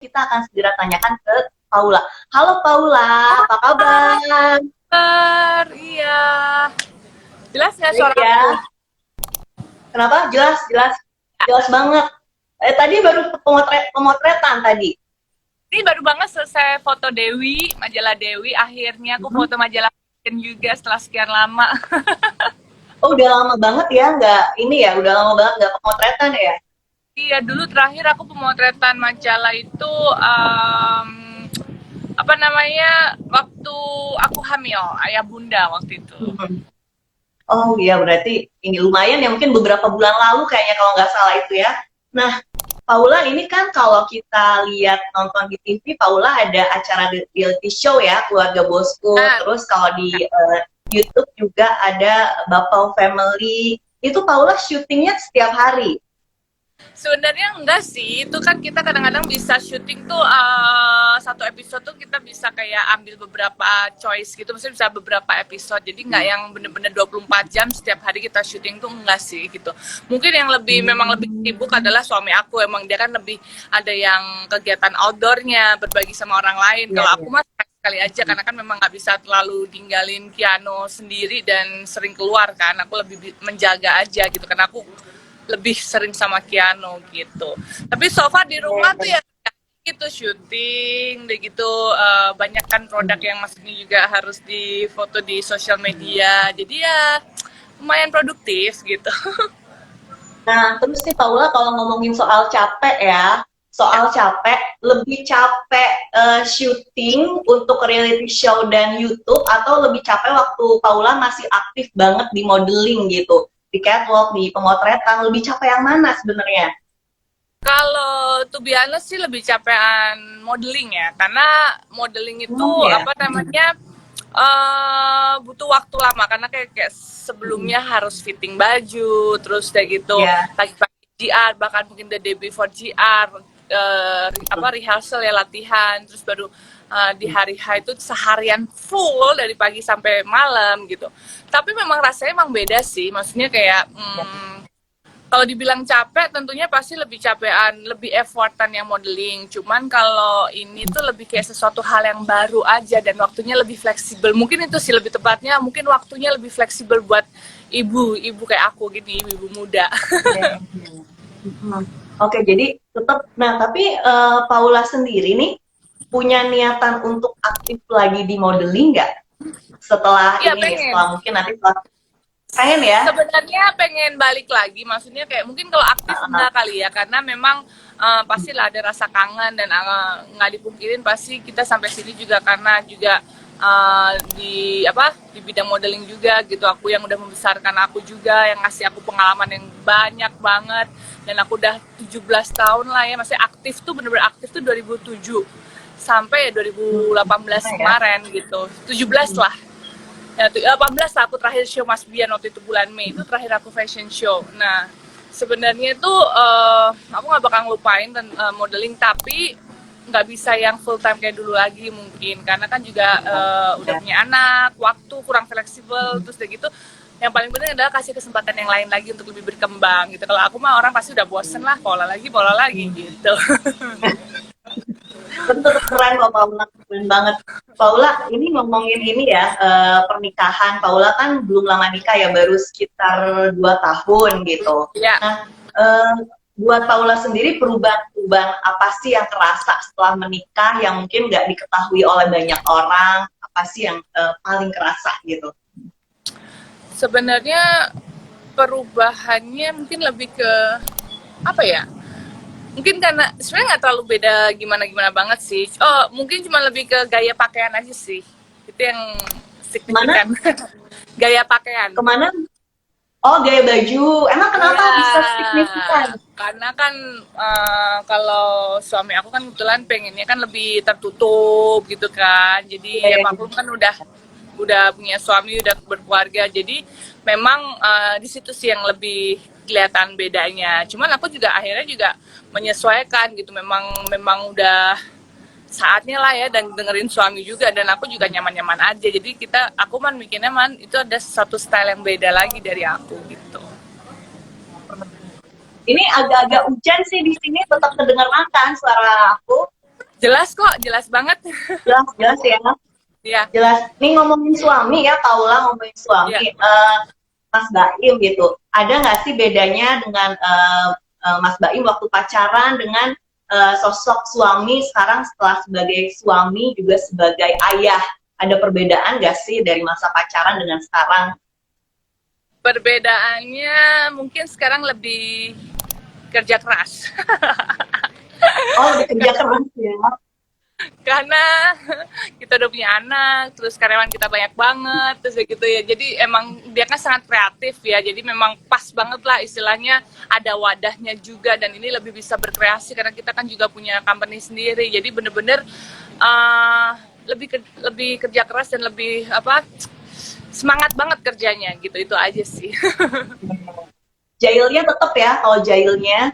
kita akan segera tanyakan ke Paula. Halo Paula, apa kabar? Iya. Jelas nggak Baik suaraku? ya. Kenapa? Jelas, jelas, jelas banget. Tadi baru pemotretan tadi. Ini baru banget selesai foto Dewi, majalah Dewi. Akhirnya aku Mhm. foto majalah Fashion juga setelah sekian lama. Oh, udah lama banget ya, nggak ini ya, udah lama banget nggak pemotretan ya. Iya, dulu terakhir aku pemotretan majalah itu apa namanya waktu aku hamil, ayah bunda waktu itu. Mhm. Oh iya, berarti ini lumayan ya, mungkin beberapa bulan lalu kayaknya kalau nggak salah itu ya. Nah, Paula ini kan kalau kita lihat nonton di TV, Paula ada acara reality show ya, Keluarga Bosku. Nah, Terus kalau di YouTube juga ada Bapau Family. Itu Paula syutingnya setiap hari. sebenarnya enggak sih, itu kan kita kadang-kadang bisa syuting tuh satu episode tuh kita bisa kayak ambil beberapa choice gitu, maksudnya bisa beberapa episode, jadi nggak yang bener-bener 24 jam setiap hari kita syuting tuh enggak sih gitu. Mungkin yang lebih memang lebih sibuk adalah suami aku, emang dia kan lebih ada yang kegiatan outdoornya, berbagi sama orang lain. Iya, Kalau iya. aku mah sekali aja karena kan memang nggak bisa terlalu tinggalin Kiano sendiri dan sering keluar kan, aku lebih menjaga aja gitu karena aku lebih sering sama Keanu gitu. Tapi so far di rumah tuh ya gitu syuting, udah gitu banyak kan produk yang maksudnya juga harus difoto di sosial media. Jadi ya lumayan produktif gitu. Nah, terus nih Paula kalau ngomongin soal capek ya, Ya. soal capek, lebih capek syuting untuk reality show dan YouTube atau lebih capek waktu Paula masih aktif banget di modeling gitu, di catwalk, di pemotretan, lebih capek yang mana sebenarnya? Kalau to be honest sih lebih capean modeling ya, karena modeling itu Oh ya. apa namanya butuh waktu lama karena kayak sebelumnya harus fitting baju, terus kayak gitu Ya. pagi-pagi GR, bahkan mungkin the day before GR, apa rehearsal ya latihan, terus baru di hari H itu seharian full dari pagi sampai malam gitu. Tapi memang rasanya emang beda sih, maksudnya kayak kalau dibilang capek tentunya pasti lebih capean, lebih effortan yang modeling. Cuman kalau ini tuh lebih kayak sesuatu hal yang baru aja dan waktunya lebih fleksibel. Mungkin itu sih lebih tepatnya, mungkin waktunya lebih fleksibel buat ibu-ibu kayak aku gini, ibu-ibu muda. Oke, oke, jadi tetap. Nah, tapi Paula sendiri nih punya niatan untuk aktif lagi di modeling nggak? Setelah Iya ini nih, pengen. setelah mungkin nanti setelah pengen ya? Sebenarnya pengen balik lagi, maksudnya kayak mungkin kalau aktif enggak kali ya, karena memang pastilah ada rasa kangen dan nggak dipungkirin pasti kita sampai sini juga karena juga di apa di bidang modeling juga gitu. Aku yang udah membesarkan aku juga, yang ngasih aku pengalaman yang banyak banget dan aku udah 17 tahun lah ya, masih aktif tuh bener-bener aktif tuh 2007 sampai 2018 Gimana ya? kemarin gitu, 17 lah ya, 18 aku terakhir show Mas Bian waktu itu bulan Mei itu terakhir aku fashion show. Nah sebenarnya itu aku nggak bakal ngelupain modeling, tapi nggak bisa yang full time kayak dulu lagi mungkin karena kan juga udah Ya. punya anak, waktu kurang fleksibel, terus udah gitu yang paling penting adalah kasih kesempatan yang lain lagi untuk lebih berkembang gitu. Kalau aku mah orang pasti udah bosen lah, pola lagi gitu. Tentu keren kok Paula, keren banget. Paula, ini ngomongin ini ya, pernikahan. Paula kan belum lama nikah ya, baru sekitar 2 tahun gitu. Ya. Nah, eh, buat Paula sendiri perubahan-perubahan apa sih yang terasa setelah menikah yang mungkin nggak diketahui oleh banyak orang? Apa sih yang paling kerasa gitu? Sebenarnya perubahannya mungkin lebih ke apa ya, mungkin karena sebenarnya nggak terlalu beda gimana gimana banget sih. Oh mungkin cuma lebih ke gaya pakaian aja sih, itu yang Kemana? signifikan. Gaya pakaian. Kemana? Oh, gaya baju. Emang kenapa Iya, bisa signifikan? karena kan kalau suami aku kan kebetulan pengennya kan lebih tertutup gitu kan. Jadi ya Iya, maklum kan udah punya suami, udah berkeluarga. Jadi memang di situ sih yang lebih kelihatan bedanya. Cuman aku juga akhirnya juga menyesuaikan gitu. Memang udah saatnya lah ya, dan dengerin suami juga, dan aku juga nyaman-nyaman aja. Jadi aku mikirnya itu ada satu style yang beda lagi dari aku gitu. ini agak-agak hujan sih di sini, tetap kedengeran kan suara aku? Jelas kok, jelas banget. Jelas, jelas ya. Iya, Jelas. Nih ngomongin suami ya, Paula ngomongin iya. suami. Mas Baim gitu. Ada nggak sih bedanya dengan Mas Baim waktu pacaran dengan sosok suami sekarang setelah sebagai suami juga sebagai ayah? Ada perbedaan nggak sih dari masa pacaran dengan sekarang? Perbedaannya mungkin sekarang lebih kerja keras. Oh, lebih kerja keras ya. Karena kita udah punya anak, terus karyawan kita banyak banget, terus ya gitu ya. Jadi emang dia kan sangat kreatif ya, jadi memang pas banget lah istilahnya ada wadahnya juga dan ini lebih bisa berkreasi karena kita kan juga punya company sendiri. Jadi bener-bener lebih kerja keras dan lebih apa semangat banget kerjanya gitu itu aja sih. Jailnya tetap ya, kalau jailnya.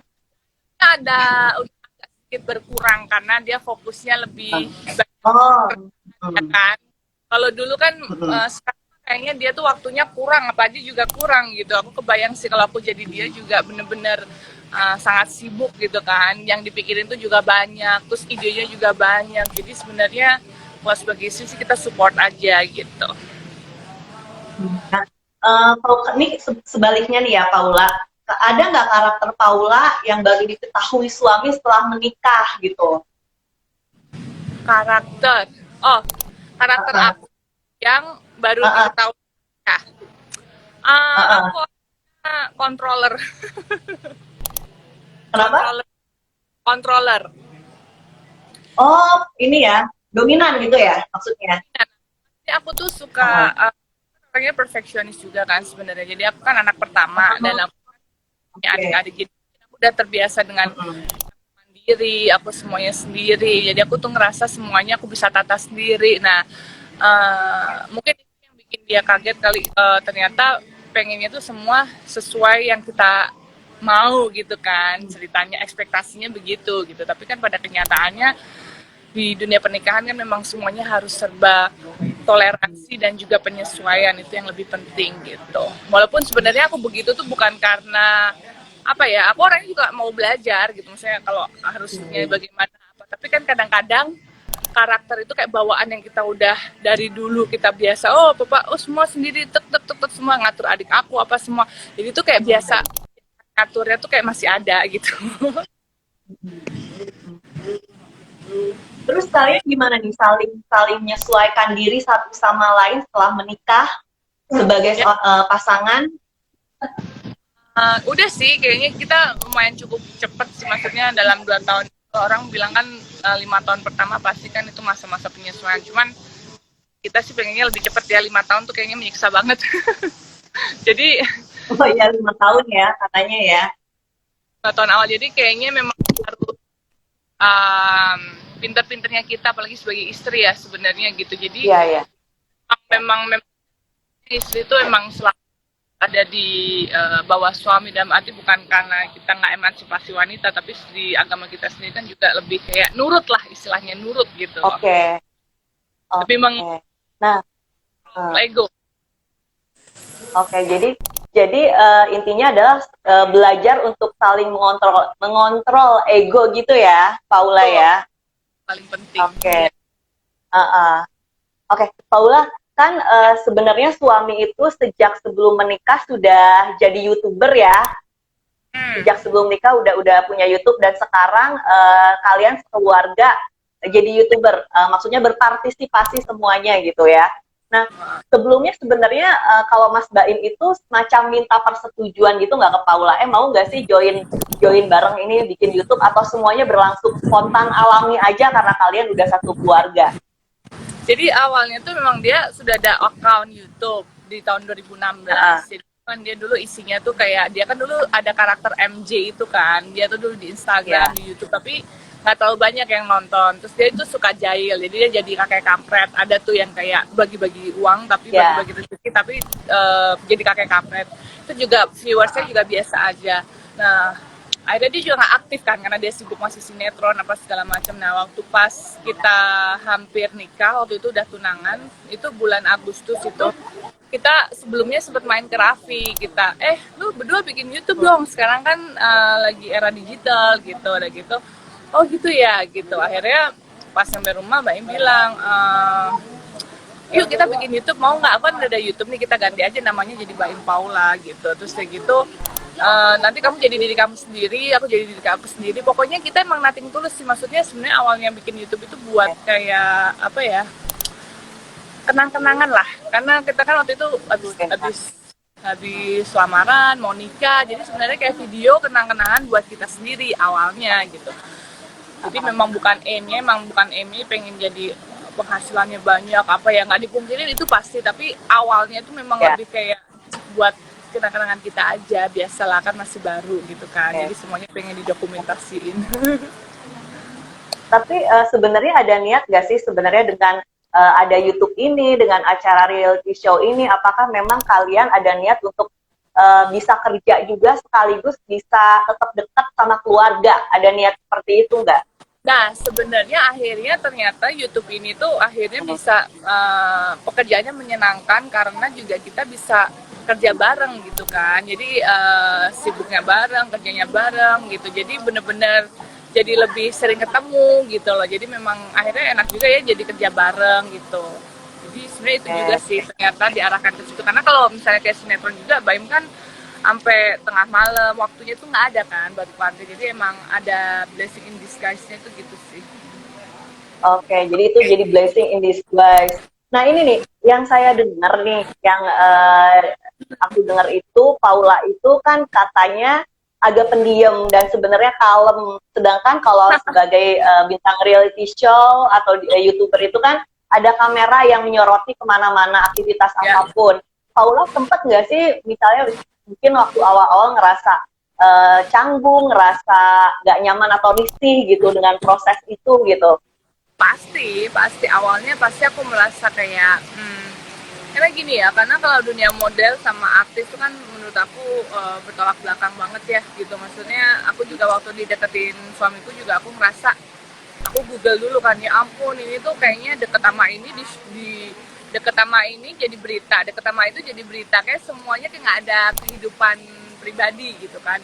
Ada udah agak sedikit berkurang karena dia fokusnya lebih Oh, ya kan. Kalau dulu kan sekarang kayaknya dia tuh waktunya kurang, apa aja juga kurang gitu. Aku kebayang sih kalau aku jadi dia juga bener-bener sangat sibuk gitu kan. Yang dipikirin tuh juga banyak, terus idenya juga banyak. Jadi sebenarnya kalau sebagai istri sih kita support aja gitu. nah, kalau ini sebaliknya nih ya Paula, ada nggak karakter Paula yang baru diketahui suami setelah menikah gitu? Karakter, oh karakter Uh-uh. aku yang baru Uh-uh. diketahui ya. Uh-uh. Aku controller, Kenapa? controller, controller. Oh, ini ya, dominan gitu ya maksudnya. Jadi aku tuh Uh-uh. suka orangnya perfeksionis juga kan sebenarnya. Jadi aku kan anak pertama dan aku punya Oke. adik-adik, jadi aku udah terbiasa dengan Uh-uh. mandiri, aku semuanya sendiri. Jadi aku tuh ngerasa semuanya aku bisa tata sendiri. Nah, mungkin itu yang bikin dia kaget kali ternyata pengennya tuh semua sesuai yang kita mau gitu kan ceritanya ekspektasinya begitu gitu tapi kan pada kenyataannya di dunia pernikahan kan memang semuanya harus serba toleransi dan juga penyesuaian itu yang lebih penting gitu. Walaupun sebenarnya aku begitu tuh bukan karena apa ya, aku orangnya juga mau belajar gitu. Misalnya kalau harusnya bagaimana apa, tapi kan kadang-kadang karakter itu kayak bawaan yang kita udah dari dulu kita biasa. Oh, Bapak, oh semua sendiri tek tek tek, tek semua ngatur adik aku apa semua. Jadi itu kayak biasa ngaturnya tuh kayak masih ada gitu. Terus kalian gimana nih saling saling menyesuaikan diri satu sama lain setelah menikah sebagai Ya, pasangan? udah sih kayaknya kita lumayan cukup cepet sih maksudnya dalam 2 tahun orang bilang kan 5 tahun pertama pasti kan itu masa-masa penyesuaian cuman kita sih pengennya lebih cepet ya 5 tahun tuh kayaknya menyiksa banget jadi Oh ya 5 tahun ya katanya ya. 5 tahun awal jadi kayaknya memang harus um, pinter-pinternya kita apalagi sebagai istri ya sebenarnya gitu jadi Iya ya. memang istri itu emang selalu ada di bawah suami dalam arti bukan karena kita nggak emansipasi wanita tapi di agama kita sendiri kan juga lebih kayak nurut lah istilahnya nurut gitu loh. Oke. Lebih Oke. Nah, ego. oke, jadi intinya adalah belajar untuk saling mengontrol ego gitu ya, Paula Itu ya. paling penting. Oke. Oke, Paula, kan sebenarnya suami itu sejak sebelum menikah sudah jadi YouTuber ya. Sejak sebelum nikah udah punya YouTube dan sekarang kalian sekeluarga jadi YouTuber. Maksudnya berpartisipasi semuanya gitu ya. Nah, sebelumnya sebenarnya kalau Mas Baim itu semacam minta persetujuan gitu nggak ke Paula? Mau nggak sih join bareng ini bikin YouTube atau semuanya berlangsung spontan alami aja karena kalian udah satu keluarga? Jadi awalnya tuh memang dia sudah ada account YouTube di tahun 2016. Jadi kan dia dulu isinya tuh kayak dia kan dulu ada karakter MJ itu kan. Dia tuh dulu di Instagram, di YouTube tapi nggak terlalu banyak yang nonton. Terus dia itu suka jahil. Jadi dia jadi kakek kampret. Ada tuh yang kayak bagi-bagi uang tapi bagi-bagi rezeki tapi jadi kakek kampret. Itu juga viewersnya juga biasa aja. Nah, akhirnya dia juga nggak aktif kan karena dia sibuk masih sinetron apa segala macam. Nah waktu pas kita hampir nikah waktu itu udah tunangan itu bulan Agustus itu kita sebelumnya sempat main ke Raffi kita lu berdua bikin YouTube dong sekarang kan lagi era digital gitu ada gitu oh gitu ya gitu akhirnya pas sampai rumah Mbak Im bilang, yuk kita bikin YouTube, mau nggak? Aku kan udah ada YouTube nih, kita ganti aja namanya jadi Mbak Im Paula gitu. Terus kayak gitu, nanti kamu jadi diri kamu sendiri, aku jadi diri aku sendiri. Pokoknya kita emang nothing tulus sih, maksudnya sebenarnya awalnya bikin YouTube itu buat kayak apa ya, kenang-kenangan lah, karena kita kan waktu itu habis lamaran mau nikah, jadi sebenarnya kayak video kenang-kenangan buat kita sendiri awalnya gitu. Jadi memang bukan aimnya, emang bukan aimnya pengen jadi penghasilannya banyak apa ya, nggak dipungkirin itu pasti, tapi awalnya itu memang lebih kayak buat kenang-kenangan kita aja, biasalah kan masih baru gitu kan, jadi semuanya pengen didokumentasiin. Tapi sebenarnya ada niat nggak sih sebenarnya dengan ada YouTube ini, dengan acara reality show ini, apakah memang kalian ada niat untuk bisa kerja juga sekaligus bisa tetap dekat sama keluarga? Ada niat seperti itu nggak? Nah, sebenarnya akhirnya ternyata YouTube ini tuh akhirnya bisa pekerjaannya menyenangkan karena juga kita bisa kerja bareng gitu kan. Jadi sibuknya bareng, kerjanya bareng gitu. Jadi bener-bener jadi lebih sering ketemu gitu loh. Jadi memang akhirnya enak juga ya jadi kerja bareng gitu. Jadi sebenarnya itu juga sih ternyata diarahkan ke situ. Karena kalau misalnya kayak sinetron juga, Baim kan sampai tengah malam, waktunya tuh nggak ada kan buat keluarga. Jadi emang ada blessing in disguise-nya tuh gitu sih. Oke, jadi itu jadi blessing in disguise. Nah ini nih, yang saya dengar nih, yang aku dengar itu, Paula itu kan katanya agak pendiam dan sebenarnya kalem. Sedangkan kalau sebagai bintang reality show atau YouTuber itu kan ada kamera yang menyoroti kemana-mana aktivitas apapun. Paula sempet nggak sih, misalnya mungkin waktu awal-awal ngerasa canggung, ngerasa nggak nyaman atau risih gitu dengan proses itu gitu? Pasti awalnya pasti aku merasa kayak karena gini ya, karena kalau dunia model sama artis itu kan menurut aku bertolak belakang banget ya gitu. Maksudnya aku juga waktu dideketin suamiku juga aku ngerasa, aku google dulu kan, ya ampun ini tuh kayaknya deket sama ini di deket sama ini jadi berita, deket sama itu jadi berita, kayak semuanya kayak nggak ada kehidupan pribadi gitu kan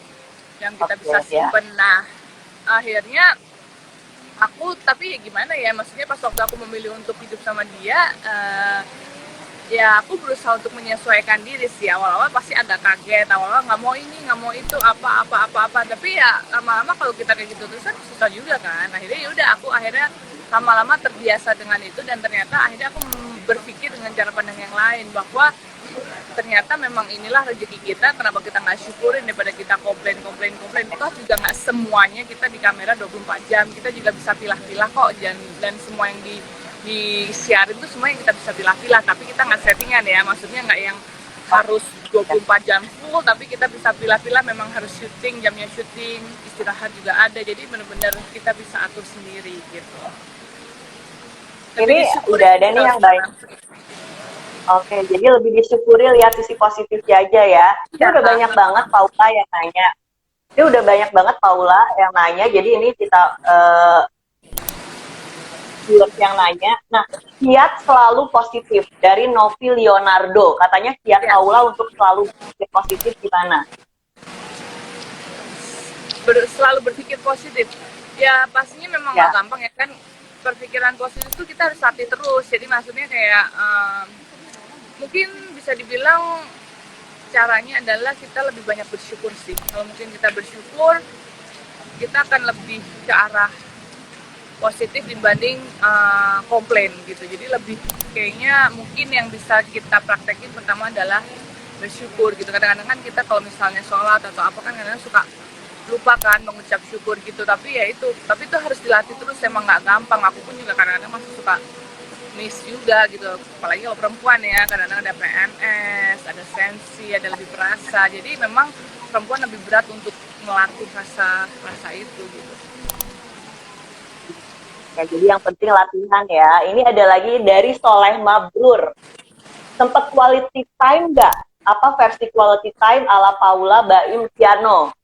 yang kita bisa simpen. Nah akhirnya aku, tapi ya gimana ya, maksudnya pas waktu aku memilih untuk hidup sama dia, ya aku berusaha untuk menyesuaikan diri sih. Awal-awal pasti agak kaget, awal-awal nggak mau ini, nggak mau itu, apa, tapi ya lama-lama kalau kita kayak gitu terus kan susah juga kan. Akhirnya ya udah, aku akhirnya lama-lama terbiasa dengan itu, dan ternyata akhirnya aku berpikir dengan cara pandang yang lain, bahwa ternyata memang inilah rezeki kita, kenapa kita nggak syukurin daripada kita komplain. Toh juga nggak semuanya kita di kamera 24 jam, kita juga bisa pilah-pilah kok, dan semua yang disiarin itu semua yang kita bisa pilah-pilah, tapi kita nggak settingan ya, maksudnya nggak yang harus 24 jam full, tapi kita bisa pilah-pilah, memang harus syuting, jamnya syuting, istirahat juga ada, jadi benar-benar kita bisa atur sendiri gitu. Ini udah ada nih yang baik. Oke, jadi lebih disyukuri, lihat sisi positifnya aja ya. Ini udah banyak banget Paula yang nanya. Jadi ini kita viewers yang nanya. Nah, kiat selalu positif dari Novi Leonardo. Katanya kiat Paula untuk selalu berpikir positif gimana? Selalu berpikir positif. Ya pastinya memang nggak gampang ya kan. Perpikiran positif itu kita harus latih terus. Jadi maksudnya kayak mungkin bisa dibilang caranya adalah kita lebih banyak bersyukur sih. Kalau mungkin kita bersyukur, kita akan lebih ke arah positif dibanding komplain gitu. Jadi lebih kayaknya mungkin yang bisa kita praktekin pertama adalah bersyukur gitu. Kadang-kadang kan kita kalau misalnya sholat atau apa kan kadang-kadang suka lupa kan mengucap syukur gitu, tapi itu harus dilatih terus, emang nggak gampang. Aku pun juga kadang-kadang masih suka miss juga gitu, apalagi kalau perempuan ya, kadang-kadang ada PMS, ada sensi, ada lebih perasa, jadi memang perempuan lebih berat untuk melatih rasa itu gitu. Ya, jadi yang penting latihan ya. Ini ada lagi dari Soleh Mabrur. Sempet quality time nggak? Apa versi quality time ala Paula Baim Piano?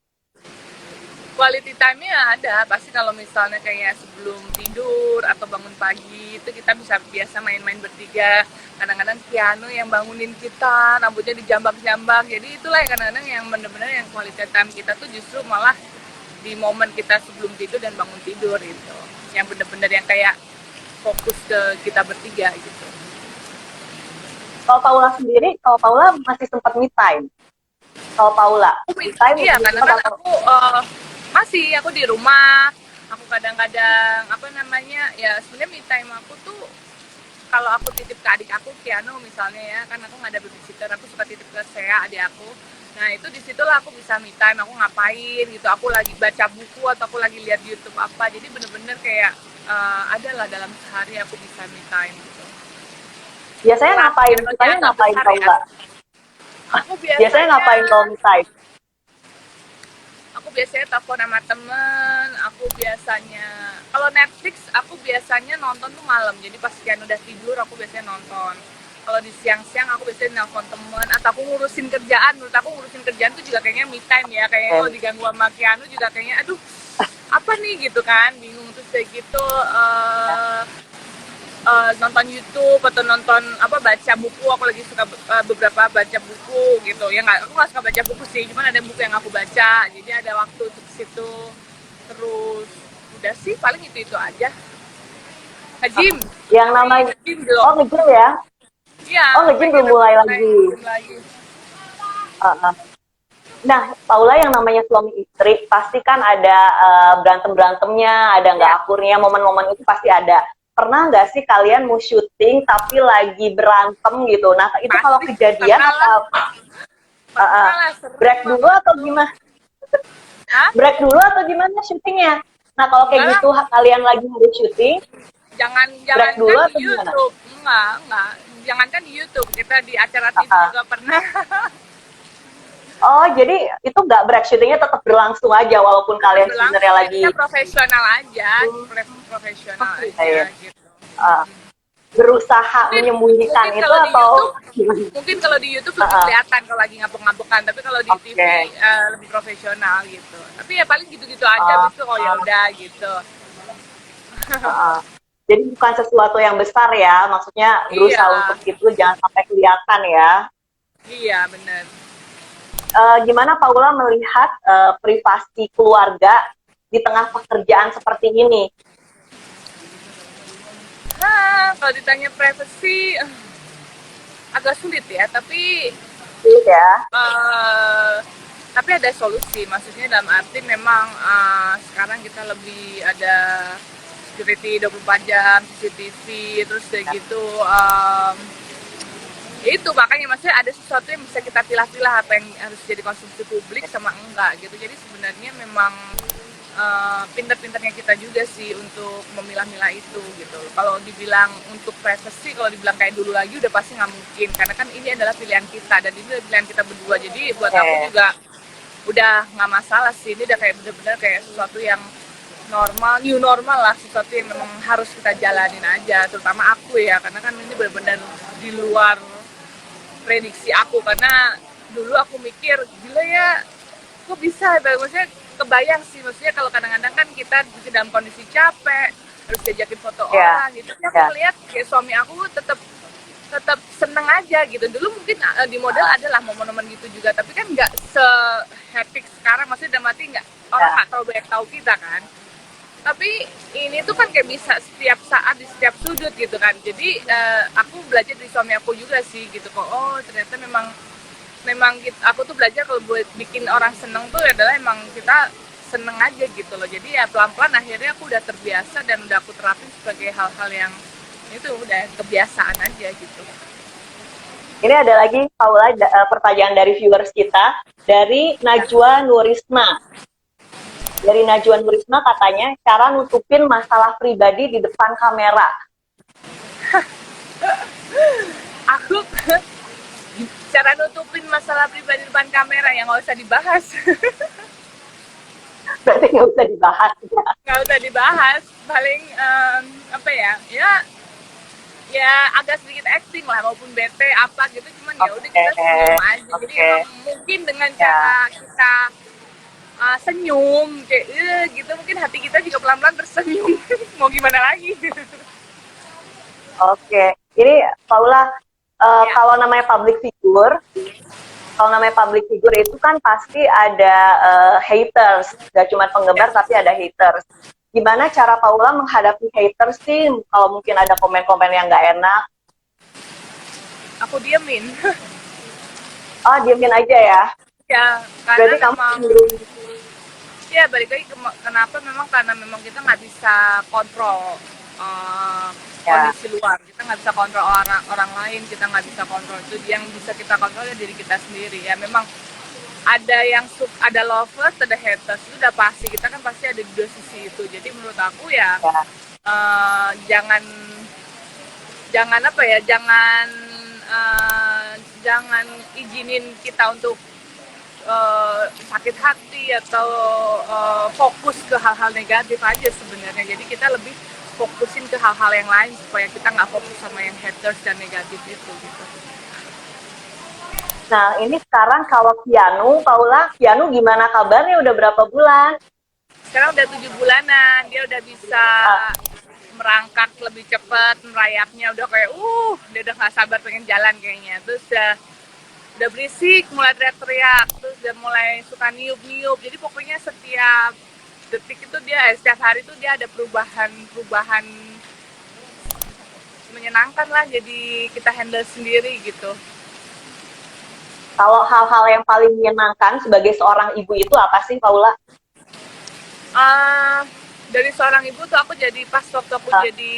Quality time-nya ada, pasti kalau misalnya kayak sebelum tidur atau bangun pagi itu kita bisa biasa main-main bertiga. Kadang-kadang piano yang bangunin kita, rambutnya dijambak-jambak. Jadi itulah yang kadang-kadang yang benar-benar yang quality time kita tuh justru malah di momen kita sebelum tidur dan bangun tidur itu. Yang benar-benar yang kayak fokus ke kita bertiga gitu. Kalau Paula sendiri, kalau Paula masih sempat me time. Kalau Paula, me time Iya, lebih karena cepat kan atau aku masih aku di rumah, aku kadang-kadang apa namanya ya sebenarnya me time aku tuh kalau aku titip ke adik aku piano misalnya ya, kan aku nggak ada babysitter, aku suka titip ke Sea adik aku. Nah itu disitulah aku bisa me time, aku ngapain gitu, aku lagi baca buku atau aku lagi lihat di YouTube apa, jadi bener-bener kayak adalah dalam sehari aku bisa me time gitu. biasanya Kelas ngapain? pianonya Sukanya agak ngapain besar ya. Paula? Aku Biasanya biasanya ngapain kalau me time? aku biasanya telepon sama temen, aku biasanya kalau Netflix aku biasanya nonton tuh malam, jadi pas Kian udah tidur aku biasanya nonton. Kalau di siang-siang aku biasanya nelfon temen atau aku ngurusin kerjaan. Menurut aku ngurusin kerjaan tuh juga kayaknya me time ya, kayaknya kalau diganggu sama Kianu juga kayaknya aduh apa nih gitu kan, bingung. Terus kayak gitu nonton YouTube atau nonton apa baca buku, aku lagi suka beberapa baca buku gitu ya, aku nggak suka baca buku sih, cuman ada buku yang aku baca jadi ada waktu untuk situ. Terus udah sih paling itu aja. Nge-gym Yang tapi namanya, nge-gym belum. oh nge-gym ya? Iya, Oh nge-gym pengen belum aku mulai mulai lagi. nge-gym lagi. Uh, Nah, Paula yang namanya suami istri, pasti kan ada berantem-berantemnya, ada nggak Ya akurnya, momen-momen itu pasti ada. Pernah nggak sih kalian mau syuting tapi lagi berantem gitu? Nah, itu kalau pasti kejadian pernah lah, apa? Uh, uh, pernah lah, sering break dulu banget atau tuh. gimana? Hah? Break dulu atau gimana syutingnya? Nah, kalau Enggak kayak lah, gitu kalian lagi harus syuting, break dulu jangankan di atau gimana? YouTube, enggak, jangankan di YouTube, kita di acara TV Uh, juga pernah. Oh, jadi itu nggak break, syutingnya tetap berlangsung aja walaupun Tetap kalian sebenarnya berlangsung, jadi lagi ya profesional aja, profesional oh, aja ya, gitu. uh, berusaha Mungkin menyembunyikan mungkin itu kalau di atau YouTube mungkin kalau di YouTube lebih uh, kelihatan kalau lagi ngabuk-ngabukan, tapi kalau di TV oke. lebih profesional gitu. Tapi ya paling gitu-gitu aja, Uh, habis itu oh ya udah gitu. uh. Jadi bukan sesuatu yang besar ya, maksudnya Iya, berusaha untuk itu jangan sampai kelihatan ya. iya bener. Gimana Paula melihat privasi keluarga di tengah pekerjaan seperti ini? Kalau ditanya privacy agak sulit ya, Sulit ya. eh, tapi ada solusi. Maksudnya dalam arti memang sekarang kita lebih ada security 24 jam, CCTV, terus kayak gitu. Ya itu makanya maksudnya ada sesuatu yang bisa kita pilah-pilah apa yang harus jadi konsumsi publik sama enggak gitu. Jadi sebenarnya memang pinter-pinternya kita juga sih untuk memilah-milah itu gitu. Kalau dibilang untuk privacy, kalau dibilang kayak dulu lagi udah pasti nggak mungkin, karena kan ini adalah pilihan kita dan ini adalah pilihan kita berdua. Jadi buat aku juga udah nggak masalah sih, ini udah kayak bener-bener kayak sesuatu yang normal, new normal lah, sesuatu yang memang harus kita jalanin aja, terutama aku ya, karena kan ini bener-bener di luar prediksi aku, karena dulu aku mikir gila ya kok bisa, maksudnya kebayang sih, maksudnya kalau kadang-kadang kan kita dalam kondisi capek harus diajakin foto orang gitu, tapi aku ngeliat kayak suami aku tetap tetap seneng aja gitu. Dulu mungkin di model adalah momen-momen gitu juga, tapi kan nggak se-hectic sekarang, maksudnya udah mati nggak, orang nggak terlalu banyak tahu kita kan. Tapi ini tuh kan kayak bisa setiap saat di setiap sudut gitu kan. Jadi aku belajar dari suami aku juga sih gitu kok. Oh ternyata memang memang aku tuh belajar kalau buat bikin orang seneng tuh adalah emang kita seneng aja gitu loh. Jadi ya pelan-pelan akhirnya aku udah terbiasa dan udah aku terapin sebagai hal-hal yang itu udah kebiasaan aja gitu. Ini ada lagi Paula pertanyaan dari viewers kita dari Najwa Nurisma. Dari Najwa Nurisma katanya cara nutupin masalah pribadi di depan kamera. Aku cara nutupin masalah pribadi di depan kamera yang nggak usah dibahas. Berarti nggak usah dibahas. Nggak usah dibahas. Paling apa ya? Ya agak sedikit acting lah, maupun bete apa gitu, cuman ya udah kita senyum aja. Jadi emang mungkin dengan cara kita senyum kayak gitu, mungkin hati kita juga pelan-pelan tersenyum. Mau gimana lagi? Oke, ini Paula kalau namanya public figure, itu kan pasti ada haters, gak cuma penggemar tapi ada haters. gimana cara Paula menghadapi haters sih kalau mungkin ada komen-komen yang nggak enak? Aku diemin. Oh, diemin aja ya. Ya, karena Berarti kamu memang cenderung ya balik lagi kenapa memang karena memang kita nggak bisa kontrol uh, ya. kondisi luar, kita nggak bisa kontrol orang orang lain, kita nggak bisa kontrol itu. Yang bisa kita kontrol ya diri kita sendiri. Ya memang ada yang ada lovers, ada haters, itu udah pasti, kita kan pasti ada di dua sisi itu. Jadi menurut aku ya Ya. jangan jangan apa ya jangan izinin kita untuk sakit hati atau fokus ke hal-hal negatif aja sebenarnya. Jadi kita lebih fokusin ke hal-hal yang lain supaya kita nggak fokus sama yang haters dan negatif itu gitu. Nah, ini sekarang kalau Kianu, Paula, Kianu gimana kabarnya? Udah berapa bulan? Sekarang udah 7 bulanan, dia udah bisa Ah, merangkak lebih cepat, merayapnya udah kayak dia udah nggak sabar pengen jalan kayaknya. Terus udah berisik, mulai teriak-teriak, terus udah mulai suka niup-niup. Jadi pokoknya setiap detik itu setiap hari itu dia ada perubahan menyenangkan lah. Jadi kita handle sendiri gitu. kalau hal-hal yang paling menyenangkan sebagai seorang ibu itu apa sih, Paula? uh, dari seorang ibu tuh aku jadi pas waktu aku Ah, jadi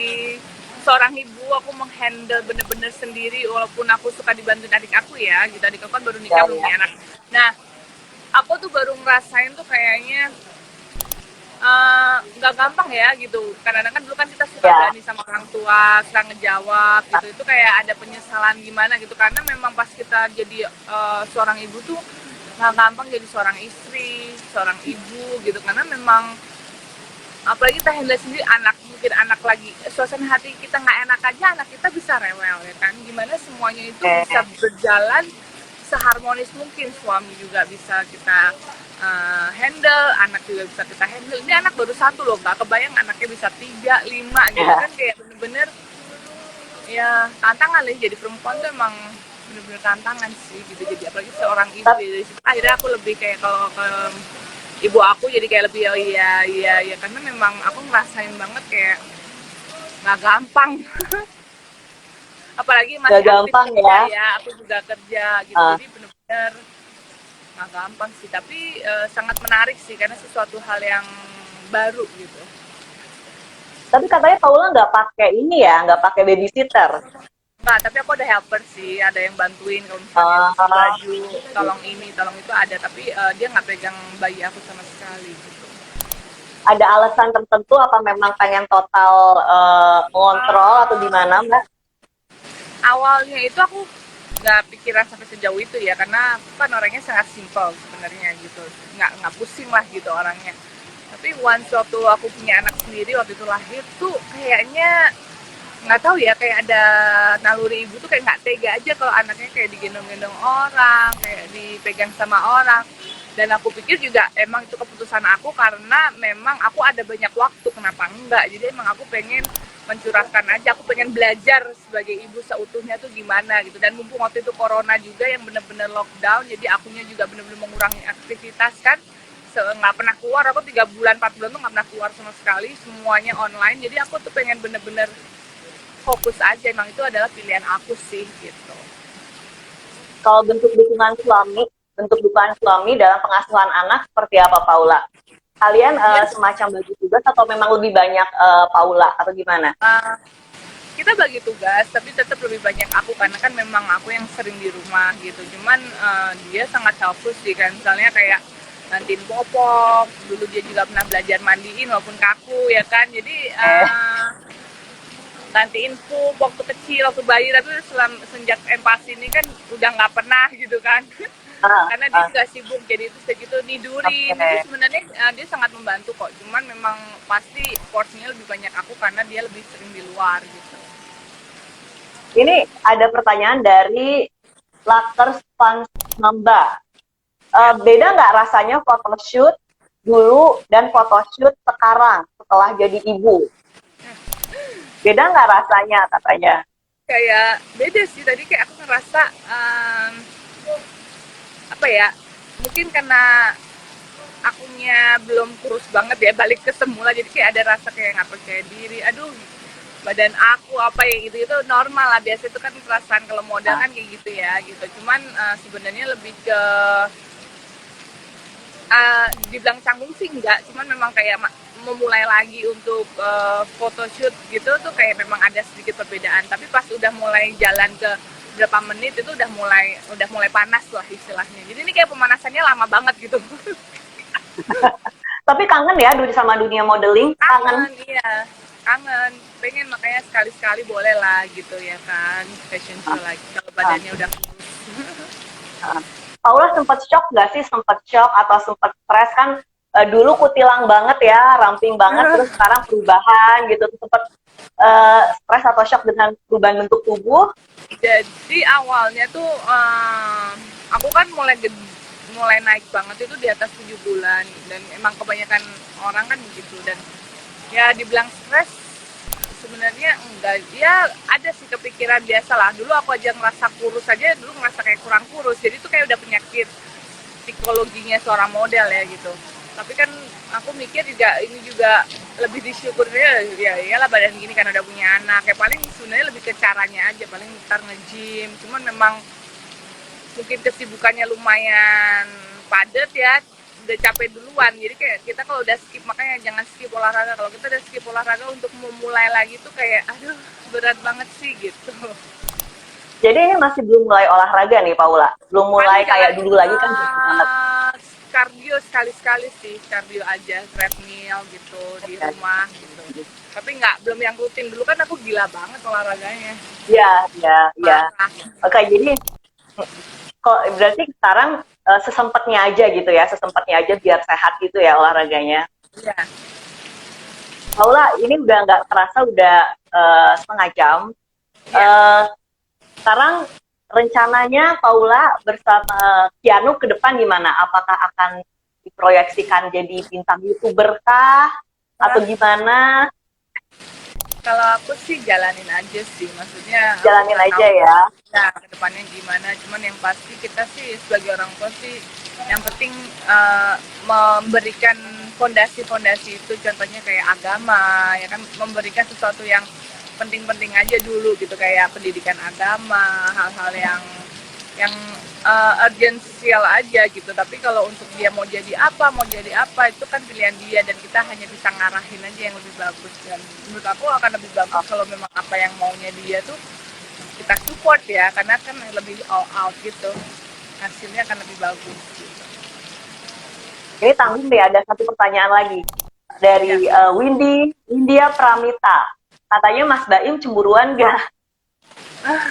seorang ibu aku menghandle bener-bener sendiri walaupun aku suka dibantuin adik aku ya gitu. Adik aku kan baru ya, nikah belum ya. punya anak. Nah aku tuh baru ngerasain tuh kayaknya nggak gampang ya gitu. Kadang-kadang kan dulu kan kita suka Ya. berani sama orang tua, suka ngejawab gitu. Itu kayak ada penyesalan gimana gitu. Karena memang pas kita jadi seorang ibu tuh nggak gampang jadi seorang istri, seorang ibu gitu. Karena memang apalagi kita handle sendiri anak, mungkin anak lagi suasana hati kita nggak enak aja, anak kita bisa rewel ya kan. Gimana semuanya itu bisa Oke. berjalan seharmonis mungkin, suami juga bisa kita handle, anak juga bisa kita handle. Ini anak baru satu loh, nggak kebayang anaknya bisa 3, 5 gitu Ya. kan, kayak bener-bener ya tantangan lah. Jadi perempuan tuh emang bener-bener tantangan sih gitu. Jadi apalagi seorang ibu Tapi, ya, akhirnya aku lebih kayak kalau ke ibu aku jadi kayak lebih oh iya iya iya, karena memang aku ngerasain banget kayak nggak gampang. Apalagi gak masih aktif gampang kerja ya. ya, aku juga kerja gitu, Ah, jadi bener-bener nggak gampang sih, tapi sangat menarik sih karena sesuatu hal yang baru gitu. tapi katanya Paula nggak pakai ini ya, nggak pakai babysitter. Nah, tapi aku ada helper sih, ada yang bantuin kalau misalnya cuci Ah, baju, tolong ini, tolong itu ada, tapi dia nggak pegang bayi aku sama sekali gitu. ada alasan tertentu apa memang pengen total ngontrol atau gimana, Mbak? Awalnya itu aku nggak pikiran sampai sejauh itu ya, karena aku kan orangnya sangat simpel sebenarnya gitu, nggak pusing lah gitu orangnya. Tapi once waktu aku punya anak sendiri, waktu itu lahir tuh kayaknya nggak tahu ya, kayak ada naluri ibu tuh kayak nggak tega aja kalau anaknya kayak digendong-gendong orang, kayak dipegang sama orang. Dan aku pikir juga emang itu keputusan aku karena memang aku ada banyak waktu, kenapa enggak. Jadi emang aku pengen mencurahkan aja, aku pengen belajar sebagai ibu seutuhnya tuh gimana gitu. Dan mumpung waktu itu corona juga yang bener-bener lockdown, jadi akunya juga bener-bener mengurangi aktivitas kan, nggak pernah keluar. Aku 3 bulan 4 bulan tuh nggak pernah keluar sama sekali, semuanya online. Jadi aku tuh pengen bener-bener fokus aja, emang itu adalah pilihan aku sih gitu. Kalau bentuk dukungan suami dalam pengasuhan anak seperti apa, Paula? Kalian Dia semacam bagi tugas atau memang lebih banyak Paula atau gimana? uh, kita bagi tugas tapi tetap lebih banyak aku karena kan memang aku yang sering di rumah gitu. Cuman dia sangat helpful sih kan, misalnya kayak nantiin popok, dulu dia juga pernah belajar mandiin walaupun kaku ya kan. Jadi gantiin pup waktu kecil, waktu bayi, tapi sejak empas ini kan udah nggak pernah gitu kan. Ah, Karena dia ah, juga sibuk, jadi itu segitu nidurin itu oke. sebenarnya dia sangat membantu kok. Cuman memang pasti porsinya lebih banyak aku karena dia lebih sering di luar gitu. Ini ada pertanyaan dari Lakers Fans Mamba. Ya. Beda nggak rasanya photoshoot dulu dan photoshoot sekarang setelah jadi ibu? Beda nggak rasanya katanya? Kayak beda sih, tadi kayak aku ngerasa apa ya, mungkin karena akunya belum kurus banget ya, balik ke semula, jadi kayak ada rasa kayak nggak percaya diri, aduh badan aku apa ya gitu, itu normal lah, biasa itu kan perasaan kalau model kan kayak gitu ya gitu. Cuman sebenarnya lebih ke dibilang canggung sih enggak, cuman memang kayak memulai lagi untuk photoshoot gitu tuh kayak memang ada sedikit perbedaan, tapi pas udah mulai jalan ke berapa menit itu udah mulai panas lah istilahnya, jadi ini kayak pemanasannya lama banget gitu. Tapi kangen ya sama dunia modeling, kangen. Kangen, iya, kangen, pengen, makanya sekali-sekali boleh lah gitu ya kan, fashion show lagi kalau badannya udah kurus. Paula sempat shock nggak sih? Sempat shock atau sempat stres kan? Dulu kutilang banget ya, ramping banget, terus sekarang perubahan gitu. Sempat stres atau shock dengan perubahan bentuk tubuh? Jadi awalnya tuh aku kan mulai naik banget itu di atas 7 bulan, dan emang kebanyakan orang kan begitu, dan ya dibilang stres sebenarnya enggak, ya ada sih kepikiran biasa lah. Dulu aku aja ngerasa kurus aja, dulu ngerasa kayak kurang kurus, jadi itu kayak udah penyakit psikologinya seorang model ya gitu. Tapi kan aku mikir juga ini juga lebih disyukurnya ya iyalah badan gini kan udah punya anak, ya paling sebenarnya lebih ke caranya aja, paling ntar nge-gym, cuman memang mungkin kesibukannya lumayan padat ya, udah capek duluan, jadi kayak kita kalau udah skip, makanya jangan skip olahraga. Kalau kita udah skip olahraga untuk memulai lagi tuh kayak aduh berat banget sih gitu. Jadi ini masih belum mulai olahraga nih Paula? Belum mulai Paling kayak jalanin dulu lagi kan banget. kardio sekali-sekali sih, kardio aja, treadmill gitu di rumah gitu. Tapi belum yang rutin. Dulu kan aku gila banget olahraganya. Iya, iya, iya. Parah. Oke, jadi kok berarti sekarang sesempatnya aja gitu ya, sesempatnya aja biar sehat gitu ya olahraganya. Iya. Paula, ini udah nggak terasa udah setengah jam. Iya. Sekarang rencananya Paula bersama Keanu ke depan gimana? Apakah akan diproyeksikan jadi bintang YouTuber kah? Atau gimana? Kalau aku sih jalanin aja sih, maksudnya Jalanin aja tahu ya. ya kedepannya gimana. Cuman yang pasti kita sih sebagai orang tua sih, yang penting memberikan fondasi-fondasi itu, contohnya kayak agama, ya kan, memberikan sesuatu yang penting-penting aja dulu gitu, kayak pendidikan agama, hal-hal yang urgensial aja gitu. Tapi kalau untuk dia mau jadi apa itu kan pilihan dia, dan kita hanya bisa ngarahin aja yang lebih bagus. Dan menurut aku akan lebih bagus kalau memang apa yang maunya dia tuh kita support ya, karena kan lebih all out gitu, hasilnya akan lebih bagus gitu. Ini tanggung deh, ada satu pertanyaan lagi dari Windy India Pramita. Katanya Mas Baim cemburuan gak?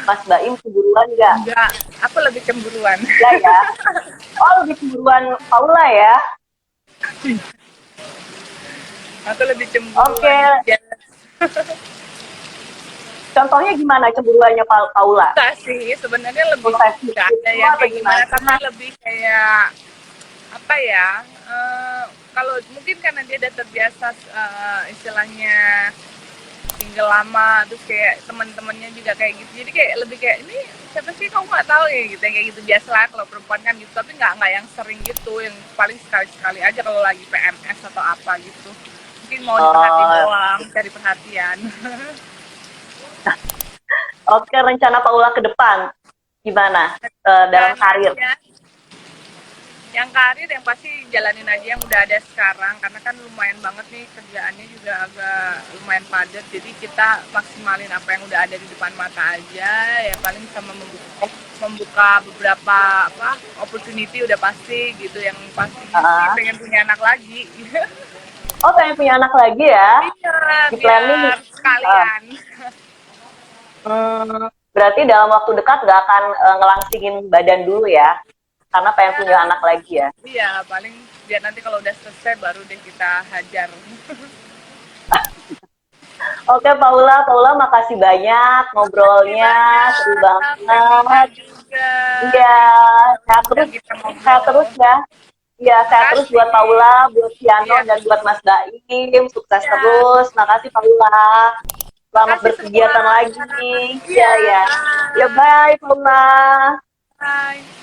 Mas Baim cemburuan gak? Enggak, aku lebih cemburuan. Enggak ya? Oh, lebih cemburuan Paula ya? Aku lebih cemburuan. Oke. Contohnya gimana cemburuannya Paula? Enggak sih, sebenarnya lebih enggak ada yang kayak gimana, karena lebih kayak apa ya, kalau mungkin karena dia udah terbiasa istilahnya tinggal lama, terus kayak teman-temannya juga kayak gitu, jadi kayak lebih kayak ini siapa sih kamu nggak tahu ya gitu, yang kayak gitu biasa lah kalau perempuan kan gitu. Tapi nggak yang sering gitu, yang paling sekali-sekali aja kalau lagi PMS atau apa gitu, mungkin mau diperhatiin doang, cari perhatian. Oke, rencana Paula ke depan gimana dalam karir? Yang karir yang pasti jalanin aja yang udah ada sekarang, karena kan lumayan banget nih kerjaannya juga agak lumayan padat, jadi kita maksimalin apa yang udah ada di depan mata aja ya, paling sama membuka beberapa opportunity udah pasti gitu. Yang pasti sih pengen punya anak lagi. Oh, pengen punya anak lagi ya? Iya, di planning sekalian. Berarti dalam waktu dekat gak akan ngelangsingin badan dulu ya? Karena pengen punya anak lagi ya? Iya, paling biar nanti kalau udah selesai baru deh kita hajar. Oke, Paula makasih banyak ngobrolnya, seru banget. Iya, sehat terus ya. Iya, sehat terus buat Paula, buat Keanu, dan buat Mas Baim. Sukses terus. Makasih Paula. Selamat berkegiatan lagi. Iya, ya. Ya, bye Paula. Bye.